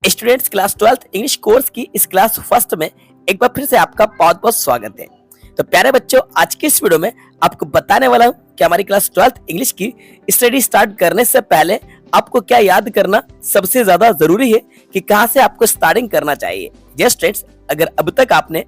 Students class 12th English course की इस class first में एक बार फिर से आपका बहुत बहुत स्वागत है। तो प्यारे बच्चों, आज की इस वीडियो में आपको बताने वाला हूँ कि हमारी क्लास 12th इंग्लिश की स्टडी स्टार्ट करने से पहले आपको क्या याद करना सबसे ज्यादा जरूरी है कि कहाँ से आपको स्टार्टिंग करना चाहिए। यस स्टूडेंट्स, अगर अब तक आपने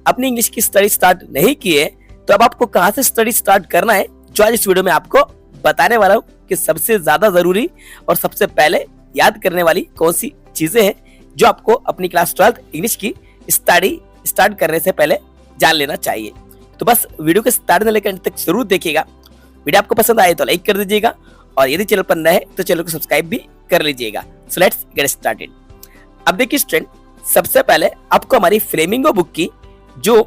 अपनी इंग्लिश की स्टडी स्टार्ट नहीं की है तो अब आपको कहाँ से स्टडी स्टार्ट करना है, जो आज इस वीडियो में आपको बताने वाला हूँ कि सबसे ज्यादा जरूरी और सबसे पहले याद करने वाली कौन सी चीजें हैं जो आपको अपनी क्लास 12th इंग्लिश की स्टडी स्टार्ट करने से पहले जान लेना चाहिए। तो बस वीडियो के स्टार्ट से लेकर अंत तक जरूर देखिएगा। वीडियो आपको पसंद आए तो लाइक कर दीजिएगा और यदि चैनल पर नए हैं तो चैनल को सब्सक्राइब भी कर लीजिएगा। So let's get started. अब देखिए स्टूडेंट, सबसे पहले आपको हमारी फ्लेमिंगो बुक की जो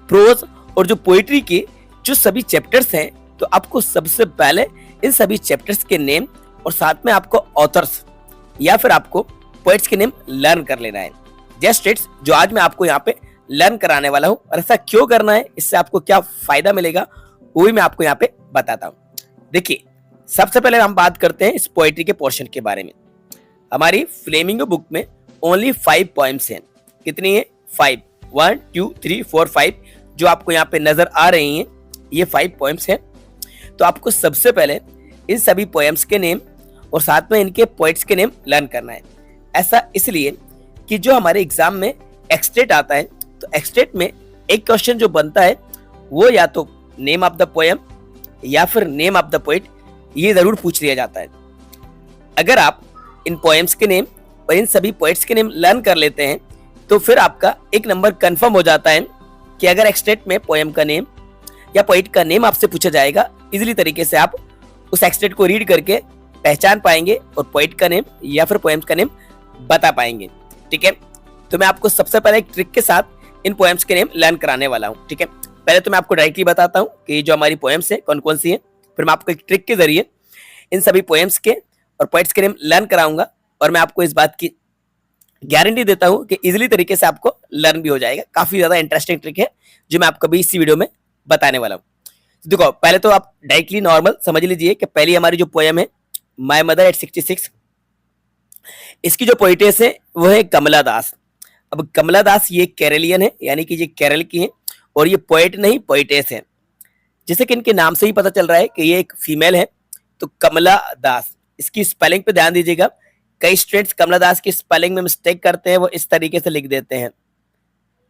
प्रोज और जो पोइट्री के जो सभी चैप्टर्स हैं, तो आपको सबसे पहले इन सभी चैप्टर्स के नेम और साथ में आपको ऑथर्स या फिर आपको पोएट्स के नेम लर्न कर लेना है। जस्ट इट्स जो आज मैं आपको यहाँ पे लर्न कराने वाला हूँ, और ऐसा क्यों करना है, इससे आपको क्या फायदा मिलेगा वो भी मैं आपको यहाँ पे बताता हूँ। देखिए, सबसे पहले हम बात करते हैं इस पोएट्री के पोर्शन के बारे में। हमारी फ्लेमिंगो बुक में ओनली 5 पोएम्स हैं। कितनी है? 5। 1 2 3 4 5 जो आपको यहाँ पे नजर आ रही हैं, ये 5 पोएम्स हैं। तो आपको सबसे पहले इन सभी पोएम्स के नेम और साथ में इनके पोइट्स के नेम लर्न करना है। ऐसा इसलिए कि जो हमारे एग्जाम में एक्सटेट आता है, तो एक्सटेट में एक क्वेश्चन जो बनता है वो या तो नेम ऑफ द पोएम या फिर नेम ऑफ द पोइट, ये जरूर पूछ लिया जाता है। अगर आप इन पोएम्स के नेम और इन सभी पोइट्स के नेम लर्न कर लेते हैं तो फिर आपका एक नंबर कंफर्म हो जाता है कि अगर एक्सटेट में पोएम का नेम या पोइट का नेम आपसे पूछा जाएगा, इजीली तरीके से आप उस एक्सटेट को रीड करके पहचान पाएंगे और पोइट का नेम या फिर पोएम्स का नेम बता पाएंगे। ठीक है, तो मैं आपको सबसे पहले एक ट्रिक के साथ इन पोएम्स के नेम लर्न कराने वाला हूँ। ठीक है, पहले तो मैं आपको डायरेक्टली बताता हूँ कि जो हमारी पोएम्स है कौन कौन सी है, फिर मैं आपको एक ट्रिक के जरिए इन सभी पोएम्स के और पोइट्स के नेम लर्न कराऊंगा, और मैं आपको इस बात की गारंटी देता हूँ कि इजिली तरीके से आपको लर्न भी हो जाएगा। काफी ज्यादा इंटरेस्टिंग ट्रिक है जो मैं आपको अभी इसी वीडियो में बताने वाला हूँ। देखो, पहले तो आप डायरेक्टली नॉर्मल समझ लीजिए कि पहली हमारी जो पोएम है माई मदर एट 66, इसकी जो पोइटेस है वो है कमला दास। अब कमला दास ये केरलियन है, यानी कि ये केरल की है, और ये पोइट नहीं पोइटेस है। जैसे कि इनके नाम से ही पता चल रहा है कि ये एक फीमेल है। तो कमला दास, इसकी स्पेलिंग पे ध्यान दीजिएगा। कई स्टूडेंट्स कमला दास की स्पेलिंग में मिस्टेक करते हैं, वो इस तरीके से लिख देते हैं।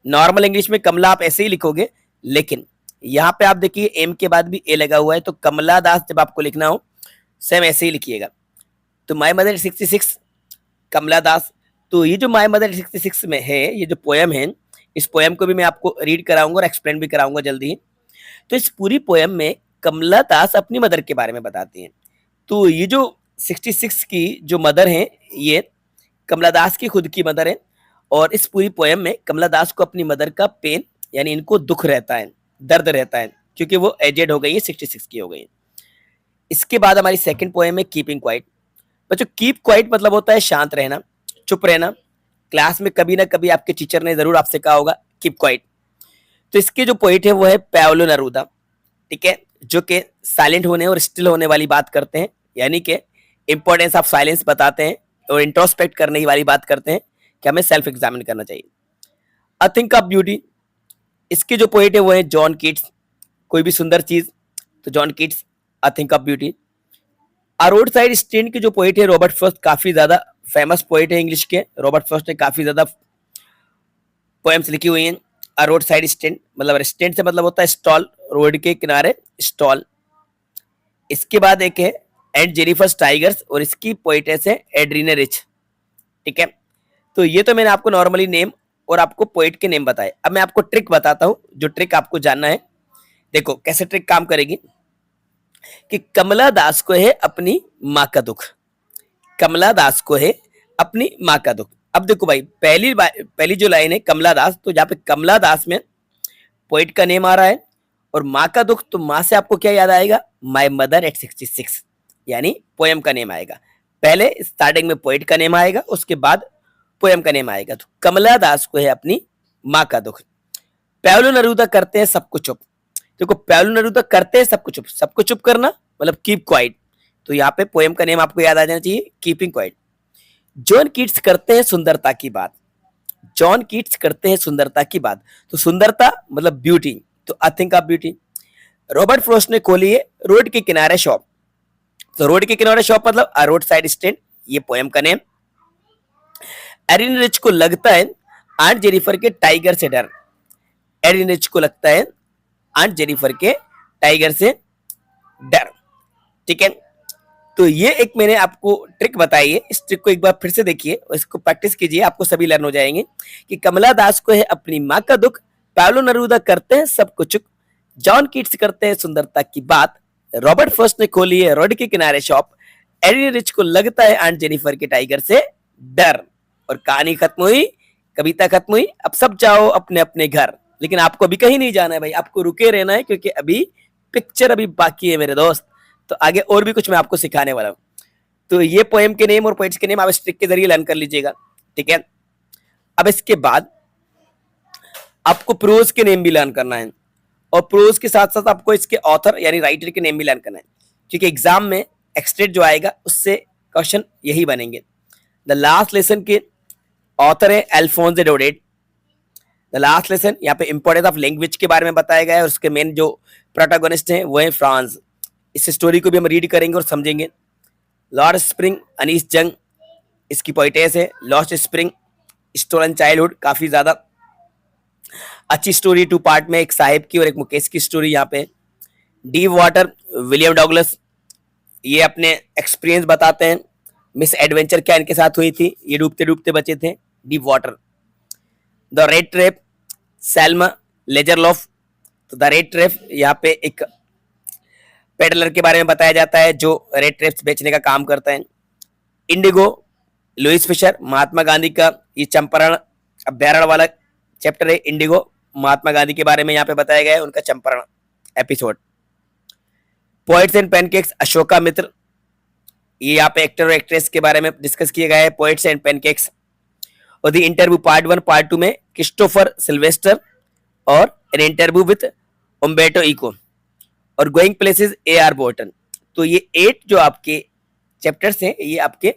नॉर्मल इंग्लिश में कमला आप ऐसे ही लिखोगे, लेकिन यहाँ पे आप देखिए एम के बाद भी ए लगा हुआ है, तो कमला दास जब आपको लिखना हो सेम ऐसे ही लिखिएगा। तो माई मदर 66 कमला दास। तो ये जो माई मदर 66 में है, ये जो पोएम है, इस पोएम को भी मैं आपको रीड कराऊंगा और एक्सप्लेन भी कराऊंगा जल्दी ही। तो इस पूरी पोएम में कमला दास अपनी मदर के बारे में बताती हैं। तो ये जो 66 की जो मदर है, ये कमला दास की खुद की मदर है, और इस पूरी पोएम में कमला दास को अपनी मदर का पेन, यानी इनको दुख रहता है, दर्द रहता है, क्योंकि वो एजेड हो गई है, 66 की हो गई है। इसके बाद हमारी सेकंड पोएम है कीपिंग क्वाइट। बच्चों, कीप क्वाइट मतलब होता है शांत रहना, चुप रहना। क्लास में कभी ना कभी आपके टीचर ने जरूर आपसे कहा होगा कीप क्वाइट। तो इसके जो पोइट है वो है पाओलो नेरूदा। ठीक है, जो कि साइलेंट होने और स्टिल होने वाली बात करते हैं, यानी कि इंपॉर्टेंस ऑफ साइलेंस बताते हैं और इंट्रोस्पेक्ट करने की वाली बात करते हैं कि हमें सेल्फ एग्जामिन करना चाहिए। अ थिंक ऑफ ब्यूटी, इसके जो पोइट है वो है जॉन कीट्स। कोई भी सुंदर चीज, तो John Keats, a thing of beauty. A roadside stand के जो पोइट है रॉबर्ट फ्रॉस्ट, काफी ज्यादा फेमस पोइट है इंग्लिश के। रॉबर्ट फ्रॉस्ट ने काफी ज्यादा पोएम्स लिखी हुई हैं। आ रोड साइड स्टैंड मतलब स्टैंड से मतलब होता है स्टॉल, रोड के किनारे स्टॉल। इसके बाद एक है एंड जेनिफर टाइगर्स, और इसकी पोइटेस है एड्रीना रिच। ठीक है, तो ये तो मैंने आपको नॉर्मली नेम और आपको पोइट के नेम बताए। अब मैं आपको ट्रिक बताता हूँ, जो ट्रिक आपको जानना है। देखो कैसे ट्रिक काम करेगी कि कमला दास को है अपनी माँ का दुख। कमला दास को है अपनी माँ का दुख। अब देखो भाई, पहली जो लाइन है कमला दास, तो यहाँ पे कमला दास में पोइट का नेम आ रहा है और माँ का दुख, तो माँ से आपको क्या याद आएगा? माई मदर एट 66, यानी पोएम का नेम आएगा। पहले स्टार्टिंग में पोइट का नेम आएगा, उसके बाद पोएम का नेम आएगा। तो कमला दास को है अपनी माँ का दुख। पाओलो नेरूदा करते हैं सबको चुप। देखो, पाओलो नेरूदा करते हैं सबको चुप, सबको चुप करना मतलब कीप क्वाइट। तो यहाँ पे पोएम का नेम आपको याद आ जाना चाहिए, कीपिंग क्वाइट। जॉन कीट्स करते हैं सुंदरता की बात। जॉन कीट्स करते हैं सुंदरता की बात, तो सुंदरता मतलब ब्यूटी, तो I think of beauty. Robert Frost ने खोली है रोड के किनारे शॉप। तो रोड के किनारे शॉप मतलब रोड साइड स्टैंड, ये पोएम का नेम। एरिन रिच को लगता है आंट जेनिफर के टाइगर से डर। एरिन रिच को लगता है आंट जेनिफर के टाइगर से डर। ठीक है, तो ये एक मैंने आपको ट्रिक बताई है, इस ट्रिक को एक बार फिर से देखिए और इसको प्रैक्टिस कीजिए, आपको सभी लर्न हो जाएंगे। कि कमला दास को है अपनी माँ का दुख, पाब्लो नेरूदा करते हैं सबको चुप, जॉन कीट्स करते हैं सुंदरता की बात, रॉबर्ट फर्स्ट ने खोली है रोड के किनारे शॉप, एरिन रिच को लगता है आंट जेनिफर के टाइगर से डर। और कहानी खत्म हुई, कविता खत्म हुई, अब सब जाओ अपने अपने घर। लेकिन आपको अभी कहीं नहीं जाना है भाई, आपको रुके रहना है, क्योंकि अभी पिक्चर अभी बाकी है मेरे दोस्त। तो आगे और भी कुछ मैं आपको सिखाने वाला हूँ। तो ये पोएम के नेम और पोइट्स के नेम आप इस ट्रिक के जरिए लर्न कर लीजिएगा। ठीक है, अब इसके बाद आपको प्रोज के नेम भी लर्न करना है, और प्रोज के साथ साथ आपको इसके ऑथर यानी राइटर के नेम भी लर्न करना है, क्योंकि एग्जाम में एक्सटेट जो आएगा उससे क्वेश्चन यही बनेंगे। द लास्ट लेसन के ऑथर है अल्फोंसो डोडेट। द लास्ट लेसन यहाँ पे इंपॉर्टेंस ऑफ लैंग्वेज के बारे में बताया गया है, और उसके मेन जो प्रोटोगोनिस्ट हैं वो है फ्रांस। इस स्टोरी को भी हम रीड करेंगे और समझेंगे। लॉर्ड स्प्रिंग अनीस जंग इसकी पोइटेस है। लॉस्ट स्प्रिंग स्टोलन चाइल्डहुड, काफी ज्यादा अच्छी स्टोरी, 2 पार्ट में, एक साहिब की और एक मुकेश की स्टोरी यहाँ पे। डीप वाटर विलियम डॉगलस, ये अपने एक्सपीरियंस बताते हैं, मिस एडवेंचर क्या इनके साथ हुई थी, ये डूबते डूबते बचे थे। Deep water. The red trap Selma Lagerlof. तो द रेड ट्रैप यहाँ पे एक पेडलर के बारे में बताया जाता है जो रेड ट्रैप्स बेचने का काम करता है। Indigo Louis Fisher, Mahatma Gandhi का ये चंपारण अभ्यारण्य वाला चैप्टर है। इंडिगो महात्मा गांधी के बारे में यहाँ पे बताया गया है, उनका Champaran episode. Poets and pancakes Ashoka Mitra, ये यहाँ पे एक्टर और एक्ट्रेस के बारे में डिस्कस किया गया है, पोएट्स एंड पैनकेक्स। और द इंटरव्यू पार्ट 1 पार्ट 2 में क्रिस्टोफर सिल्वेस्टर और an interview with Umberto Eco और गोइंग प्लेसेस A.R. बोर्टन। तो ये 8 जो आपके चैप्टर्स हैं ये आपके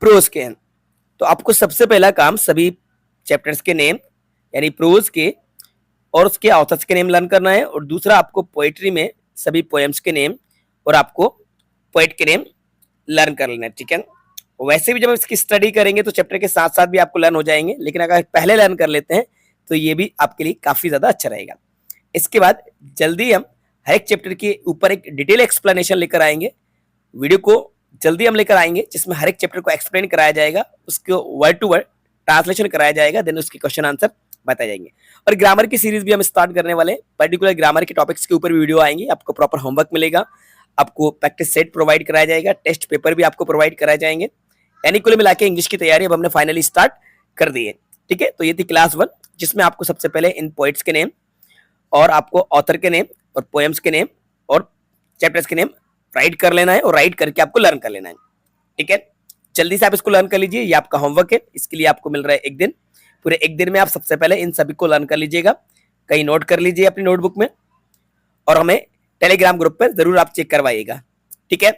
प्रोज के हैं। तो आपको सबसे पहला काम सभी चैप्टर्स के नेम यानी प्रोज के और उसके ऑथर्स के नेम लर्न करना है, और दूसरा आपको पोएट्री में सभी पोएम्स के नेम और आपको पोएट के नेम लर्न कर लेना है। ठीक है, वैसे भी जब इसकी स्टडी करेंगे तो चैप्टर के साथ साथ भी आपको लर्न हो जाएंगे, लेकिन अगर पहले लर्न कर लेते हैं तो ये भी आपके लिए काफी ज्यादा अच्छा रहेगा। इसके बाद जल्दी हम हर एक चैप्टर के ऊपर एक डिटेल एक्सप्लेनेशन लेकर आएंगे, वीडियो को जल्दी हम लेकर आएंगे जिसमें हर एक चैप्टर को एक्सप्लेन कराया जाएगा, उसको वर्ड टू वर्ड ट्रांसलेशन कराया जाएगा, देन उसके क्वेश्चन आंसर बताए जाएंगे। और ग्रामर की सीरीज भी हम स्टार्ट करने वाले हैं, पर्टिकुलर ग्रामर के टॉपिक्स के ऊपर वीडियो आएंगे, आपको प्रॉपर होमवर्क मिलेगा, आपको प्रैक्टिस सेट प्रोवाइड कराया जाएगा, टेस्ट पेपर भी आपको प्रोवाइड कराए जाएंगे। यानी कुल मिला के इंग्लिश की तैयारी अब हमने फाइनली स्टार्ट कर दी है। ठीक है, तो ये थी क्लास 1 जिसमें आपको सबसे पहले इन पोइट्स के नेम और आपको ऑथर के नेम और पोएम्स के नेम और चैप्टर्स के नेम राइट कर लेना है, और राइट करके आपको लर्न कर लेना है। ठीक है, जल्दी से आप इसको लर्न कर लीजिए, ये आपका होमवर्क है, इसके लिए आपको मिल रहा है 1 दिन। पूरे 1 दिन में आप सबसे पहले इन सभी को लर्न कर लीजिएगा, कहीं नोट कर लीजिए अपनी नोटबुक में, और हमें टेलीग्राम ग्रुप पर जरूर आप चेक करवाइएगा। ठीक है,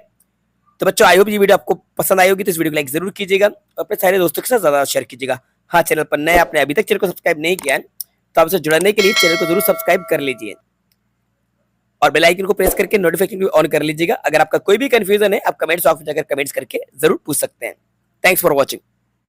तो बच्चों आई होप ये वीडियो आपको पसंद आई होगी, तो इस वीडियो को लाइक जरूर कीजिएगा और अपने सारे दोस्तों के साथ ज्यादा शेयर कीजिएगा। हाँ, चैनल पर नए आपने अभी तक चैनल को सब्सक्राइब नहीं किया है तो आपसे जुड़ने के लिए चैनल को जरूर सब्सक्राइब कर लीजिए और बेल आइकन को प्रेस करके नोटिफिकेशन भी ऑन कर लीजिएगा। अगर आपका कोई भी कंफ्यूजन है आप कमेंट्स बॉक्स में जाकर कमेंट्स करके जरूर पूछ सकते हैं। Thanks for watching.